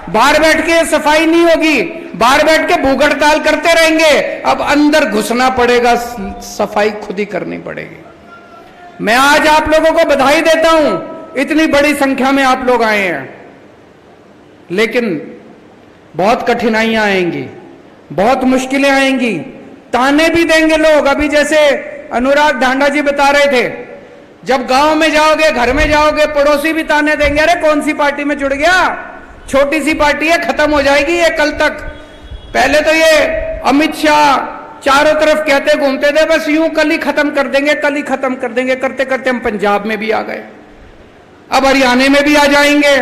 बाहर बैठ के सफाई नहीं होगी, बाहर बैठ के भूख हड़ताल करते रहेंगे, अब अंदर घुसना पड़ेगा, सफाई खुद ही करनी पड़ेगी। मैं आज आप लोगों को बधाई देता हूं, इतनी बड़ी संख्या में आप लोग आए हैं, लेकिन बहुत कठिनाइयां आएंगी, बहुत मुश्किलें आएंगी, ताने भी देंगे लोग। अभी जैसे अनुराग ढांडा जी बता रहे थे, जब गांव में जाओगे, घर में जाओगे, पड़ोसी भी ताने देंगे, अरे कौन सी पार्टी में जुड़ गया, छोटी सी पार्टी है, खत्म हो जाएगी ये कल तक। पहले तो ये अमित शाह चारों तरफ कहते घूमते थे बस यूं कल ही खत्म कर देंगे, कल ही खत्म कर देंगे, करते करते हम पंजाब में भी आ गए, अब हरियाणा में भी आ जाएंगे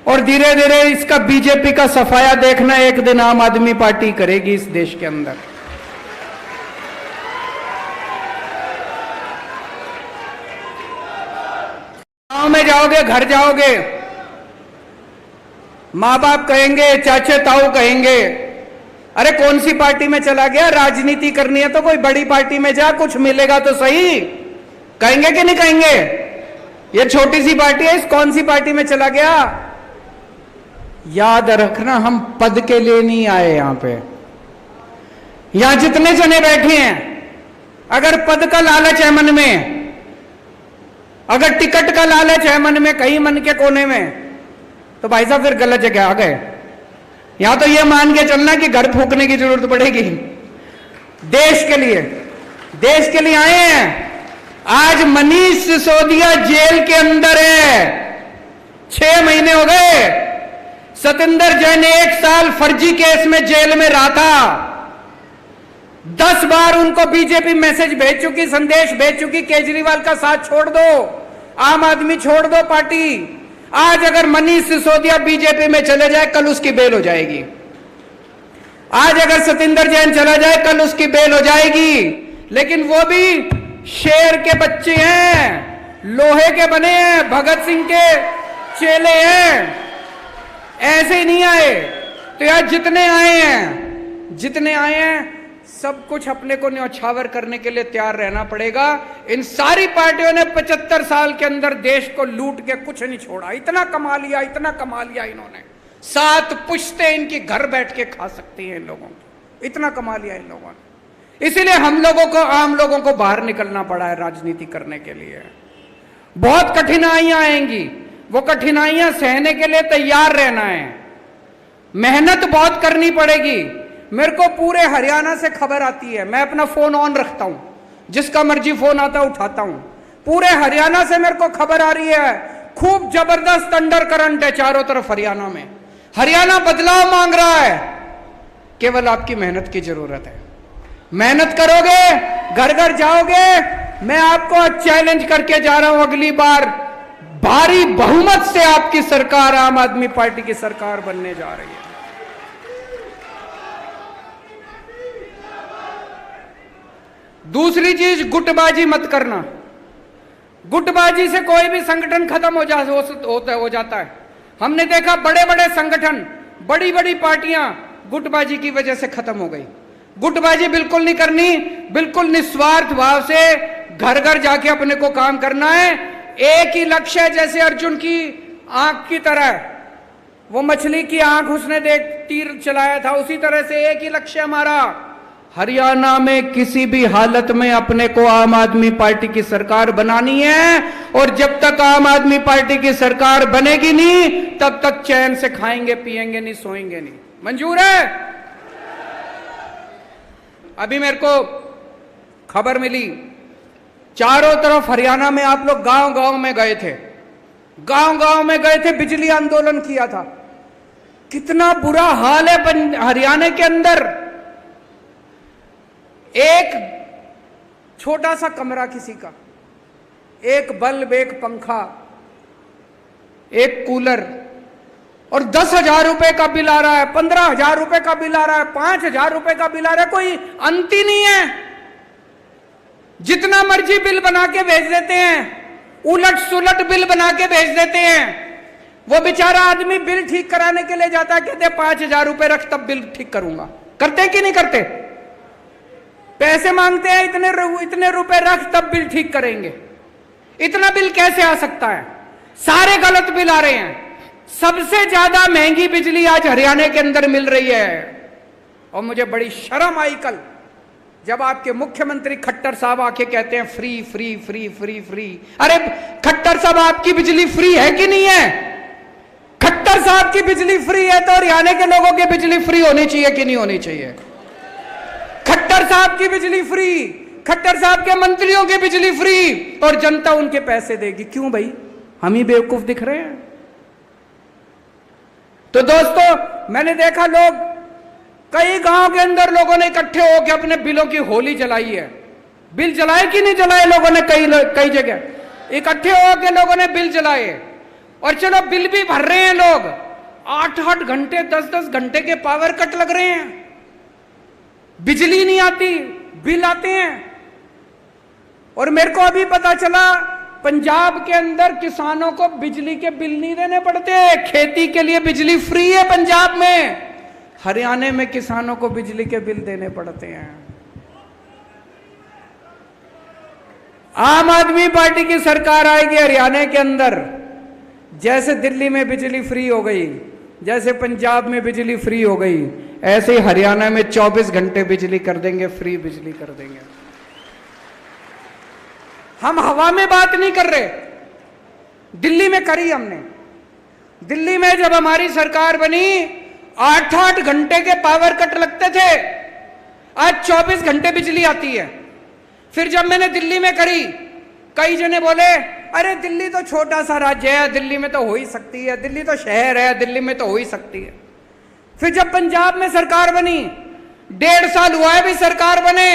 और धीरे धीरे इसका बीजेपी का सफाया देखना एक दिन आम आदमी पार्टी करेगी इस देश के अंदर। गांव में जाओगे, घर जाओगे, मां बाप कहेंगे, चाचे ताऊ कहेंगे, अरे कौन सी पार्टी में चला गया, राजनीति करनी है तो कोई बड़ी पार्टी में जा, कुछ मिलेगा तो सही। कहेंगे कि नहीं कहेंगे? ये छोटी सी पार्टी है, इस कौन सी पार्टी में चला गया। याद रखना, हम पद के लिए नहीं आए यहां पे। यहां जितने जने बैठे हैं, अगर पद का लालच है मन में, अगर टिकट का लालच है मन में कहीं मन के कोने में, तो भाई साहब फिर गलत जगह आ गए। यहां तो ये मान के चलना कि घर फूकने की जरूरत पड़ेगी। देश के लिए आए हैं। आज मनीष सिसोदिया जेल के अंदर है, 6 महीने हो गए। सतिंदर जैन 1 साल फर्जी केस में जेल में रहा था। 10 बार उनको बीजेपी मैसेज भेज चुकी, संदेश भेज चुकी, केजरीवाल का साथ छोड़ दो, आम आदमी छोड़ दो पार्टी। आज अगर मनीष सिसोदिया बीजेपी में चले जाए, कल उसकी बेल हो जाएगी। आज अगर सतिंदर जैन चला जाए, कल उसकी बेल हो जाएगी। लेकिन वो भी शेर के बच्चे हैं, लोहे के बने हैं, भगत सिंह के चेले हैं, ऐसे ही नहीं आए। तो यार जितने आए हैं सब कुछ अपने को न्यौछावर करने के लिए तैयार रहना पड़ेगा। इन सारी पार्टियों ने 75 साल के अंदर देश को लूट के कुछ नहीं छोड़ा। इतना कमा लिया इन्होंने, 7 पुश्ते इनकी घर बैठ के खा सकती हैं इन लोगों को, इतना कमा लिया इन लोगों ने। इसीलिए हम लोगों को, आम लोगों को बाहर निकलना पड़ा है राजनीति करने के लिए। बहुत कठिनाइयां आएंगी, वो कठिनाइयां सहने के लिए तैयार रहना है, मेहनत बहुत करनी पड़ेगी। मेरे को पूरे हरियाणा से खबर आती है, मैं अपना फोन ऑन रखता हूं, जिसका मर्जी फोन आता उठाता हूं। पूरे हरियाणा से मेरे को खबर आ रही है, खूब जबरदस्त अंडर करंट है चारों तरफ हरियाणा में। हरियाणा बदलाव मांग रहा है, केवल आपकी मेहनत की जरूरत है। मेहनत करोगे, घर घर जाओगे। मैं आपको चैलेंज करके जा रहा हूं, अगली बार भारी बहुमत से आपकी सरकार, आम आदमी पार्टी की सरकार बनने जा रही है। दूसरी चीज, गुटबाजी मत करना। गुटबाजी से कोई भी संगठन खत्म हो जाता है। हमने देखा बड़े बड़े संगठन, बड़ी बड़ी पार्टियां गुटबाजी की वजह से खत्म हो गई। गुटबाजी बिल्कुल नहीं करनी, बिल्कुल निस्वार्थ भाव से घर घर जाके अपने को काम करना है। एक ही लक्ष्य है, जैसे अर्जुन की आंख की तरह, वो मछली की आंख उसने देख तीर चलाया था, उसी तरह से एक ही लक्ष्य हमारा, हरियाणा में किसी भी हालत में अपने को आम आदमी पार्टी की सरकार बनानी है, और जब तक आम आदमी पार्टी की सरकार बनेगी नहीं तब तक चैन से खाएंगे पिएंगे नहीं, सोएंगे नहीं। मंजूर है? अभी मेरे को खबर मिली, चारों तरफ हरियाणा में आप लोग गांव गांव में गए थे, गांव गांव में गए थे, बिजली आंदोलन किया था। कितना बुरा हाल है हरियाणा के अंदर। एक छोटा सा कमरा किसी का, एक बल्ब, एक पंखा, एक कूलर, और 10,000 रुपए का बिल आ रहा है, 15,000 रुपए का बिल आ रहा है, 5,000 रुपए का बिल आ रहा है, कोई अंत ही नहीं है। जितना मर्जी बिल बना के भेज देते हैं, उलट सुलट बिल बना के भेज देते हैं। वो बेचारा आदमी बिल ठीक कराने के लिए जाता है, कहते 5,000 रुपए रख तब बिल ठीक करूंगा। करते कि नहीं करते? पैसे मांगते हैं, इतने रुपए रख तब बिल ठीक करेंगे। इतना बिल कैसे आ सकता है? सारे गलत बिल आ रहे हैं। सबसे ज्यादा महंगी बिजली आज हरियाणा के अंदर मिल रही है। और मुझे बड़ी शर्म आई कल जब आपके मुख्यमंत्री खट्टर साहब आके कहते हैं free free free free free. अरे खट्टर साहब, आपकी बिजली फ्री है कि नहीं है? खट्टर साहब की बिजली फ्री है तो हरियाणा के लोगों की बिजली फ्री होनी चाहिए कि नहीं होनी चाहिए? खट्टर साहब की बिजली फ्री, खट्टर साहब के मंत्रियों की बिजली फ्री, और जनता उनके पैसे देगी। क्यों भाई? हम ही बेवकूफ दिख रहे हैं? तो दोस्तों, मैंने देखा लोग कई गांव के अंदर लोगों ने इकट्ठे होकर अपने बिलों की होली जलाई है। बिल जलाए कि नहीं जलाए? लोगों ने कई जगह इकट्ठे होकर लोगों ने बिल जलाए। और चलो बिल भी भर रहे हैं लोग, 8-8 घंटे 10-10 घंटे के पावर कट लग रहे हैं, बिजली नहीं आती, बिल आते हैं। और मेरे को अभी पता चला पंजाब के अंदर किसानों को बिजली के बिल नहीं देने पड़ते, खेती के लिए बिजली फ्री है पंजाब में। हरियाणा में किसानों को बिजली के बिल देने पड़ते हैं। आम आदमी पार्टी की सरकार आएगी हरियाणा के अंदर, जैसे दिल्ली में बिजली फ्री हो गई, जैसे पंजाब में बिजली फ्री हो गई, ऐसे ही हरियाणा में 24 घंटे बिजली कर देंगे, फ्री बिजली कर देंगे। हम हवा में बात नहीं कर रहे, दिल्ली में करी हमने। दिल्ली में जब हमारी सरकार बनी 8-8 घंटे के पावर कट लगते थे, आज 24 घंटे बिजली आती है। फिर जब मैंने दिल्ली में करी, कई जने बोले अरे दिल्ली तो छोटा सा राज्य है, दिल्ली में तो हो ही सकती है, दिल्ली तो शहर है, दिल्ली में तो हो ही सकती है। फिर जब पंजाब में सरकार बनी, 1.5 साल हुआ है भी सरकार बने,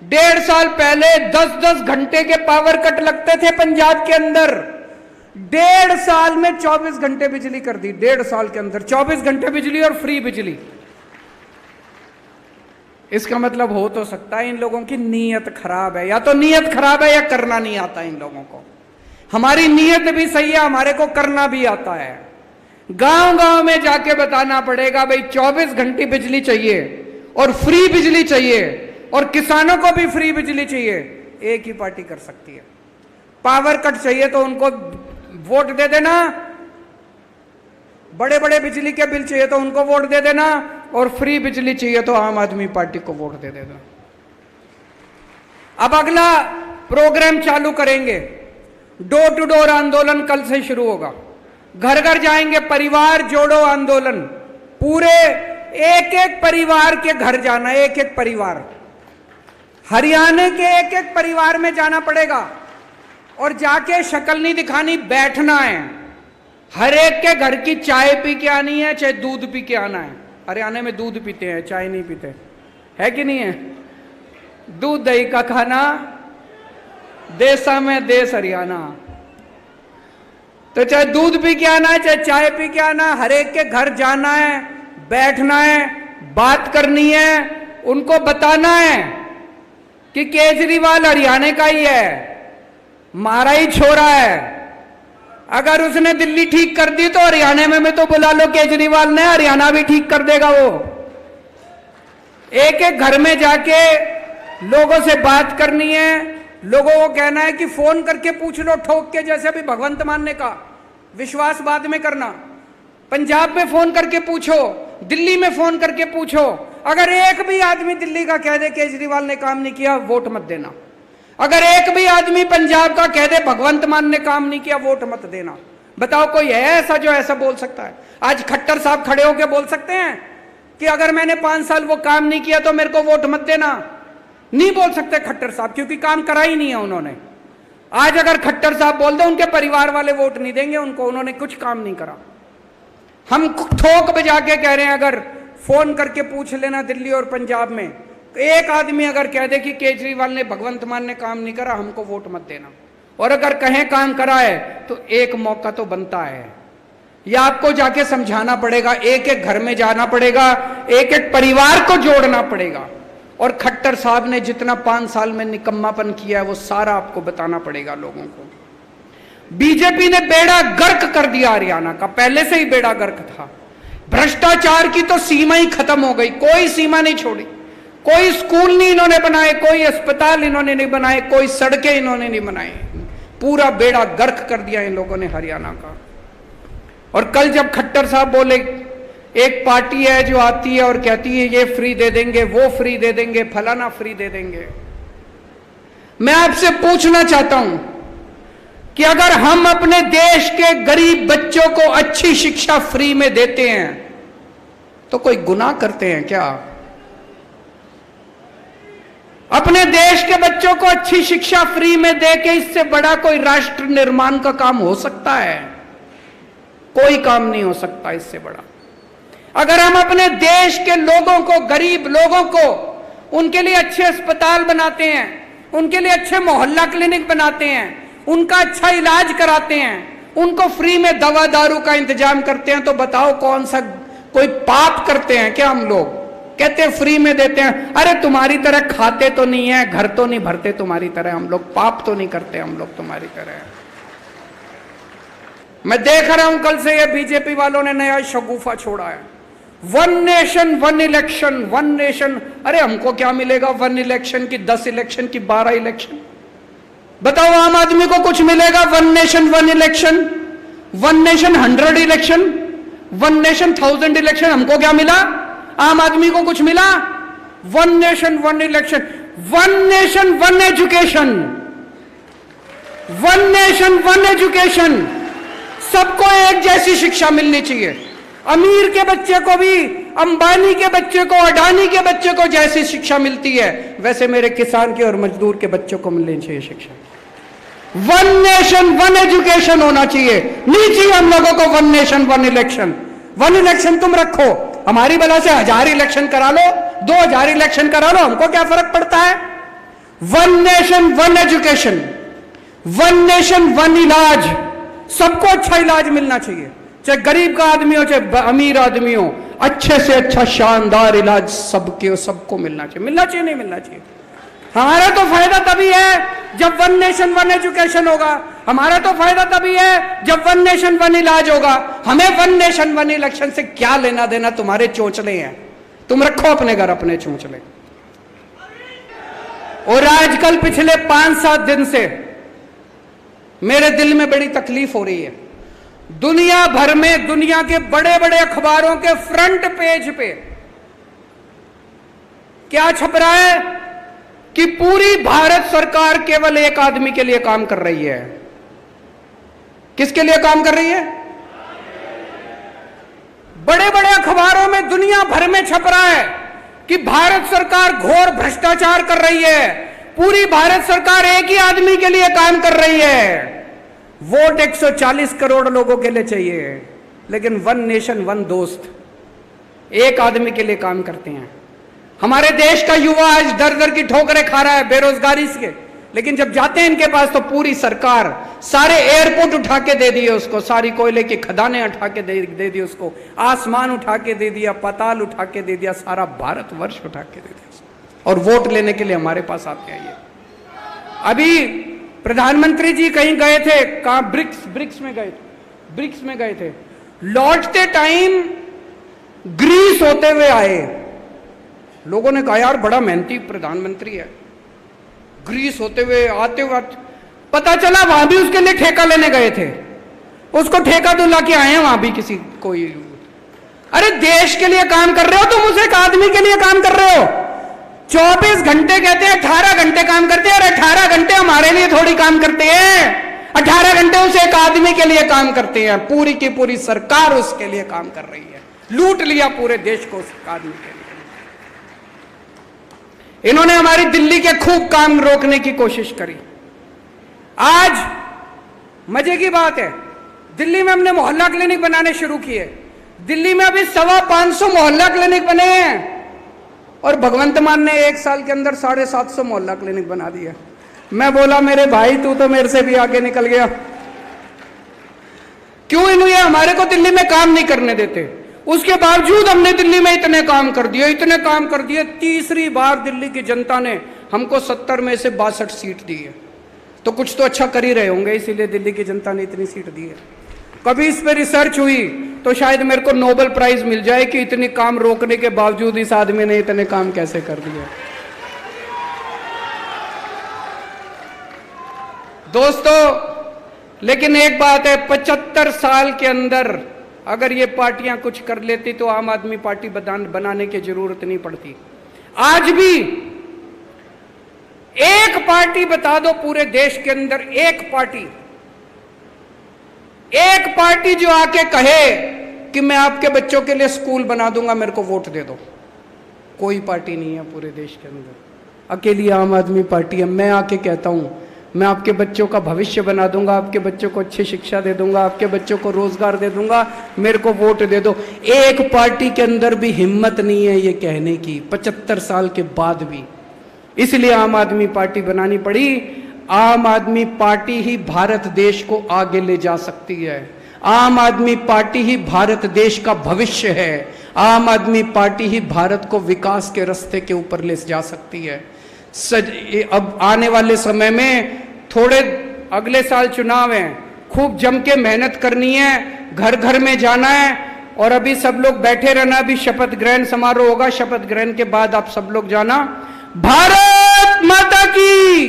1.5 साल पहले 10-10 घंटे के पावर कट लगते थे पंजाब के अंदर। 1.5 साल में 24 घंटे बिजली कर दी, 1.5 साल के अंदर 24 घंटे बिजली और फ्री बिजली। इसका मतलब हो तो सकता है इन लोगों की नीयत खराब है, या तो नीयत खराब है या करना नहीं आता इन लोगों को। हमारी नीयत भी सही है, हमारे को करना भी आता है। गांव गांव में जाके बताना पड़ेगा भाई 24 घंटे बिजली चाहिए और फ्री बिजली चाहिए, और किसानों को भी फ्री बिजली चाहिए। एक ही पार्टी कर सकती है। पावर कट चाहिए तो उनको वोट दे देना, बड़े बड़े बिजली के बिल चाहिए तो उनको वोट दे देना, और फ्री बिजली चाहिए तो आम आदमी पार्टी को वोट दे देना। अब अगला प्रोग्राम चालू करेंगे, डोर टू डोर आंदोलन कल से शुरू होगा। घर घर जाएंगे, परिवार जोड़ो आंदोलन। पूरे एक एक परिवार के घर जाना, एक एक परिवार, हरियाणा के एक एक परिवार में जाना पड़ेगा, और जाके शक्ल नहीं दिखानी, बैठना है। हर एक के घर की चाय पी के आनी है, चाहे दूध पी के आना है। हरियाणा में दूध पीते हैं, चाय नहीं पीते, है कि नहीं है? दूध दही का खाना, देसा में देश हरियाणा। तो चाहे दूध पी के आना है, चाहे चाय पी के आना, हर एक के घर जाना है, बैठना है, बात करनी है, उनको बताना है कि केजरीवाल हरियाणा का ही है, मारा ही छोरा है। अगर उसने दिल्ली ठीक कर दी तो हरियाणा में तो बुला लो केजरीवाल ने, हरियाणा भी ठीक कर देगा वो। एक एक घर में जाके लोगों से बात करनी है, लोगों को कहना है कि फोन करके पूछ लो, ठोक के, जैसे भी भगवंत मान ने कहा, विश्वास बाद में करना। पंजाब में फोन करके पूछो, दिल्ली में फोन करके पूछो, अगर एक भी आदमी दिल्ली का कह दे केजरीवाल ने काम नहीं किया, वोट मत देना। अगर एक भी आदमी पंजाब का कह दे भगवंत मान ने काम नहीं किया, वोट मत देना। बताओ कोई है ऐसा जो ऐसा बोल सकता है? आज खट्टर साहब खड़े होकर बोल सकते हैं कि अगर मैंने 5 साल वो काम नहीं किया तो मेरे को वोट मत देना? नहीं बोल सकते खट्टर साहब, क्योंकि काम करा ही नहीं है उन्होंने। आज अगर खट्टर साहब बोल दे, उनके परिवार वाले वोट नहीं देंगे उनको, उन्होंने कुछ काम नहीं करा। हम ठोक बजा के कह रहे हैं, अगर फोन करके पूछ लेना दिल्ली और पंजाब में, एक आदमी अगर कह दे कि केजरीवाल ने भगवंत मान ने काम नहीं करा, हमको वोट मत देना। और अगर कहें काम करा है तो एक मौका तो बनता है, या आपको जाके समझाना पड़ेगा, एक एक घर में जाना पड़ेगा, एक एक परिवार को जोड़ना पड़ेगा। और खट्टर साहब ने जितना 5 साल में निकम्मापन किया है वो सारा आपको बताना पड़ेगा लोगों को। बीजेपी ने बेड़ा गर्क कर दिया हरियाणा का, पहले से ही बेड़ा गर्क था। भ्रष्टाचार की तो सीमा ही खत्म हो गई, कोई सीमा नहीं छोड़ी। कोई स्कूल नहीं इन्होंने बनाए, कोई अस्पताल इन्होंने नहीं बनाए, कोई सड़कें इन्होंने नहीं बनाई। पूरा बेड़ा गर्क कर दिया इन लोगों ने हरियाणा का। और कल जब खट्टर साहब बोले, एक पार्टी है जो आती है और कहती है ये फ्री दे देंगे, वो फ्री दे देंगे, फलाना फ्री दे देंगे। मैं आपसे पूछना चाहता हूं कि अगर हम अपने देश के गरीब बच्चों को अच्छी शिक्षा फ्री में देते हैं तो कोई गुनाह करते हैं क्या? अपने देश के बच्चों को अच्छी शिक्षा फ्री में देके इससे बड़ा कोई राष्ट्र निर्माण का काम हो सकता है? कोई काम नहीं हो सकता इससे बड़ा। अगर हम अपने देश के लोगों को, गरीब लोगों को, उनके लिए अच्छे अस्पताल बनाते हैं, उनके लिए अच्छे मोहल्ला क्लिनिक बनाते हैं, उनका अच्छा इलाज कराते हैं, उनको फ्री में दवा दारू का इंतजाम करते हैं, तो बताओ कौन सा कोई पाप करते हैं क्या हम लोग? कहते हैं फ्री में देते हैं। अरे तुम्हारी तरह खाते तो नहीं है, घर तो नहीं भरते तुम्हारी तरह हम लोग, पाप तो नहीं करते हम लोग तुम्हारी तरह। मैं देख रहा हूं कल से ये बीजेपी वालों ने नया शगुफा छोड़ा है, 1 नेशन 1 इलेक्शन, 1 नेशन। अरे हमको क्या मिलेगा 1 इलेक्शन की, 10 इलेक्शन की, 12 इलेक्शन? बताओ आम आदमी को कुछ मिलेगा 1 nation 1 election, 1 nation 100 election, 1 nation 1000 election? हमको क्या मिला? आम आदमी को कुछ मिला? 1 nation 1 election, 1 nation 1 education, 1 nation 1 education. सबको एक जैसी शिक्षा मिलनी चाहिए। अमीर के बच्चे को भी, अंबानी के बच्चे को, अडानी के बच्चे को जैसी शिक्षा मिलती है, वैसे मेरे किसान के और मजदूर के बच्चों को मिलनी चाहिए शिक्षा। 1 नेशन 1 एजुकेशन होना चाहिए। नहीं चाहिए हम लोगों को 1 नेशन 1 इलेक्शन। 1 इलेक्शन तुम रखो, हमारी बला से 1000 इलेक्शन करा लो, 2000 इलेक्शन करा लो, हमको क्या फर्क पड़ता है? 1 नेशन 1 एजुकेशन, 1 नेशन 1 इलाज। सबको अच्छा इलाज मिलना चाहिए, चाहे गरीब का आदमी हो चाहे अमीर आदमी हो, अच्छे से अच्छा शानदार इलाज सबको मिलना चाहिए। मिलना चाहिए नहीं मिलना चाहिए? हमारा तो फायदा तभी है जब 1 नेशन 1 एजुकेशन होगा, हमारा तो फायदा तभी है जब 1 नेशन 1 इलाज होगा। हमें 1 नेशन 1 इलेक्शन से क्या लेना देना? तुम्हारे चोंचले हैं, तुम रखो अपने घर अपने चोंचले। और आजकल पिछले 5-7 दिन से मेरे दिल में बड़ी तकलीफ हो रही है। दुनिया भर में, दुनिया के बड़े बड़े अखबारों के फ्रंट पेज पे क्या छप रहा है कि पूरी भारत सरकार केवल एक आदमी के लिए काम कर रही है। किसके लिए काम कर रही है? बड़े बड़े अखबारों में दुनिया भर में छप रहा है कि भारत सरकार घोर भ्रष्टाचार कर रही है, पूरी भारत सरकार एक ही आदमी के लिए काम कर रही है। वोट 140 करोड़ लोगों के लिए चाहिए, लेकिन 1 नेशन 1 दोस्त, एक आदमी के लिए काम करते हैं। हमारे देश का युवा आज दर दर की ठोकरें खा रहा है बेरोजगारी से, लेकिन जब जाते हैं इनके पास तो पूरी सरकार सारे एयरपोर्ट उठा के दे दिए उसको, सारी कोयले की खदानें उठा के दे दी उसको, आसमान उठा के दे दिया, पाताल उठा के दे दिया, सारा भारतवर्ष उठा के दे दिया। और वोट लेने के लिए हमारे पास आते हैं ये। अभी प्रधानमंत्री जी कहीं गए थे, कहां? ब्रिक्स में गए थे। लौटते टाइम ग्रीस होते हुए आए। लोगों ने कहा यार बड़ा मेहनती प्रधानमंत्री है। ग्रीस होते हुए आते हुए पता चला वहां भी उसके लिए ठेका लेने गए थे, उसको ठेका दिला के आए हैं वहां भी किसी कोई, अरे देश के लिए काम कर रहे हो तुम, उस एक आदमी के लिए काम कर रहे हो। 24 घंटे कहते हैं, 18 घंटे काम करते हैं, और 18 घंटे हमारे लिए थोड़ी काम करते हैं, 18 घंटे उस एक आदमी के लिए काम करते हैं। पूरी की पूरी सरकार उसके लिए काम कर रही है, लूट लिया पूरे देश को उस आदमी के लिए। इन्होंने हमारी दिल्ली के खूब काम रोकने की कोशिश करी। आज मजे की बात है, दिल्ली में हमने मोहल्ला क्लिनिक बनाने शुरू किए। दिल्ली में अभी 525 मोहल्ला क्लिनिक बने हैं, और भगवंत मान ने 1 साल के अंदर 750 मोहल्ला क्लिनिक बना दिया। मैं बोला मेरे भाई तू तो मेरे से भी आगे निकल गया। क्यों इन्हें हमारे को दिल्ली में काम नहीं करने देते? उसके बावजूद हमने दिल्ली में इतने काम कर दिए, इतने काम कर दिए। तीसरी बार दिल्ली की जनता ने हमको 70 में से 62 सीट दी है, तो कुछ तो अच्छा कर ही रहे होंगे, इसीलिए दिल्ली की जनता ने इतनी सीट दी है। कभी इस पे रिसर्च हुई तो शायद मेरे को नोबेल प्राइज मिल जाए कि इतनी काम रोकने के बावजूद इस आदमी ने इतने काम कैसे कर दिए। दोस्तों, लेकिन एक बात है, 75 साल के अंदर अगर ये पार्टियां कुछ कर लेती तो आम आदमी पार्टी बनाने की जरूरत नहीं पड़ती। आज भी एक पार्टी बता दो पूरे देश के अंदर, एक पार्टी जो आके कहे कि मैं आपके बच्चों के लिए स्कूल बना दूंगा, मेरे को वोट दे दो। कोई पार्टी नहीं है पूरे देश के अंदर, अकेली आम आदमी पार्टी है। मैं आके कहता हूं मैं आपके बच्चों का भविष्य बना दूंगा, आपके बच्चों को अच्छी शिक्षा दे दूंगा, आपके बच्चों को रोजगार दे दूंगा, मेरे को वोट दे दो। एक पार्टी के अंदर भी हिम्मत नहीं है ये कहने की, 75 साल के बाद भी। इसलिए आम आदमी पार्टी बनानी पड़ी। आम आदमी पार्टी ही भारत देश को आगे ले जा सकती है। आम आदमी पार्टी ही भारत देश का भविष्य है। आम आदमी पार्टी ही भारत को विकास के रास्ते के ऊपर ले जा सकती है। अब आने वाले समय में थोड़े अगले साल चुनाव है, खूब जम के मेहनत करनी है, घर घर में जाना है, और अभी सब लोग बैठे रहना। अभी शपथ ग्रहण समारोह होगा, शपथ ग्रहण के बाद आप सब लोग जाना। भारत माता की